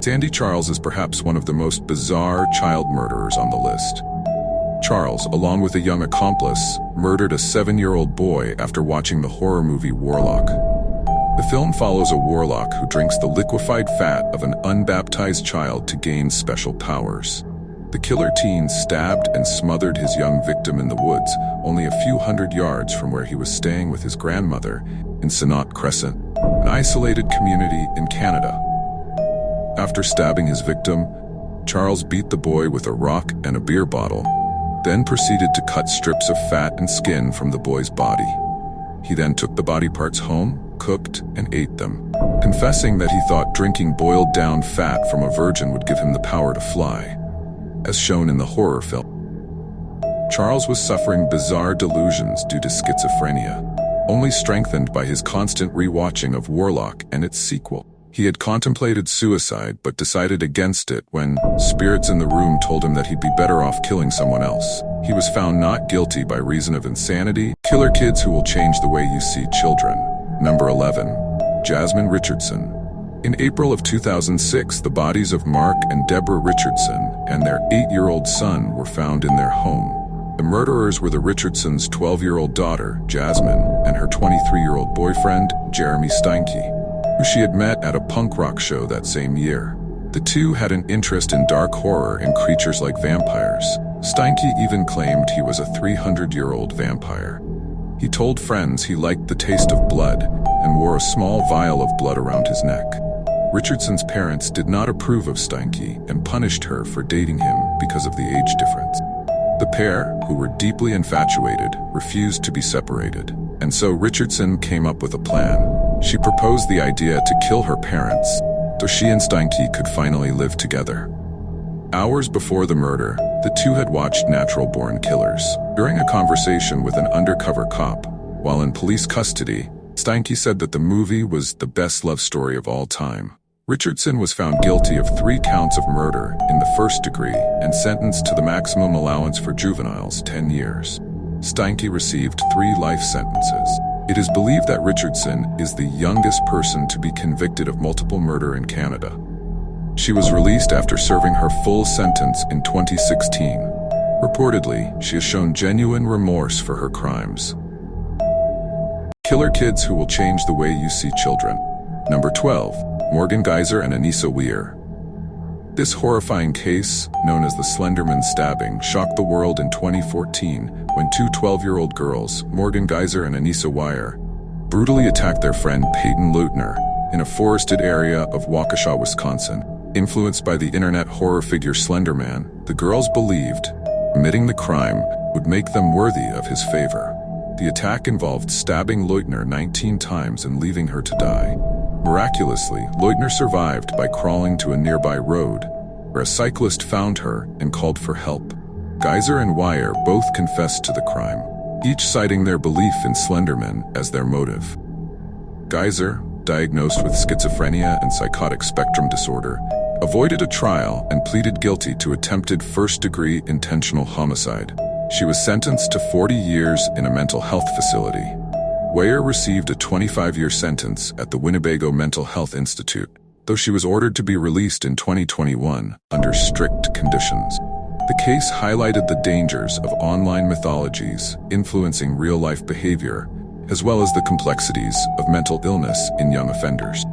Sandy Charles is perhaps one of the most bizarre child murderers on the list. Charles, along with a young accomplice, murdered a 7-year-old boy after watching the horror movie Warlock. The film follows a warlock who drinks the liquefied fat of an unbaptized child to gain special powers. The killer teen stabbed and smothered his young victim in the woods, only a few hundred yards from where he was staying with his grandmother in Sinot Crescent, an isolated community in Canada. After stabbing his victim, Charles beat the boy with a rock and a beer bottle, then proceeded to cut strips of fat and skin from the boy's body. He then took the body parts home, cooked, and ate them, confessing that he thought drinking boiled-down fat from a virgin would give him the power to fly, as shown in the horror film. Charles was suffering bizarre delusions due to schizophrenia, only strengthened by his constant rewatching of Warlock and its sequel. He had contemplated suicide but decided against it when spirits in the room told him that he'd be better off killing someone else. He was found not guilty by reason of insanity. Killer kids who will change the way you see children. Number 11. Jasmine Richardson. In April of 2006, the bodies of Mark and Deborah Richardson and their 8-year-old son were found in their home. The murderers were the Richardsons' 12-year-old daughter, Jasmine, and her 23-year-old boyfriend, Jeremy Steinke, who she had met at a punk rock show that same year. The two had an interest in dark horror and creatures like vampires. Steinke even claimed he was a 300-year-old vampire. He told friends he liked the taste of blood and wore a small vial of blood around his neck. Richardson's parents did not approve of Steinke and punished her for dating him because of the age difference. The pair, who were deeply infatuated, refused to be separated, and so Richardson came up with a plan. She proposed the idea to kill her parents, so she and Steinke could finally live together. Hours before the murder, the two had watched Natural Born Killers. During a conversation with an undercover cop, while in police custody, Steinke said that the movie was the best love story of all time. Richardson was found guilty of 3 counts of murder in the first degree and sentenced to the maximum allowance for juveniles, 10 years. Steinke received 3 life sentences. It is believed that Richardson is the youngest person to be convicted of multiple murder in Canada. She was released after serving her full sentence in 2016. Reportedly, she has shown genuine remorse for her crimes. Killer kids who will change the way you see children. Number 12. Morgan Geyser and Anissa Weir. This horrifying case, known as the Slenderman stabbing, shocked the world in 2014 when 2 12-year-old girls, Morgan Geyser and Anissa Weir, brutally attacked their friend Peyton Leutner in a forested area of Waukesha, Wisconsin. Influenced by the internet horror figure Slenderman, the girls believed committing the crime would make them worthy of his favor. The attack involved stabbing Leutner 19 times and leaving her to die. Miraculously, Leutner survived by crawling to a nearby road, where a cyclist found her and called for help. Geyser and Weir both confessed to the crime, each citing their belief in Slenderman as their motive. Geyser, diagnosed with schizophrenia and psychotic spectrum disorder, avoided a trial and pleaded guilty to attempted first-degree intentional homicide. She was sentenced to 40 years in a mental health facility. Weir received a 25-year sentence at the Winnebago Mental Health Institute, though she was ordered to be released in 2021 under strict conditions. The case highlighted the dangers of online mythologies influencing real-life behavior, as well as the complexities of mental illness in young offenders.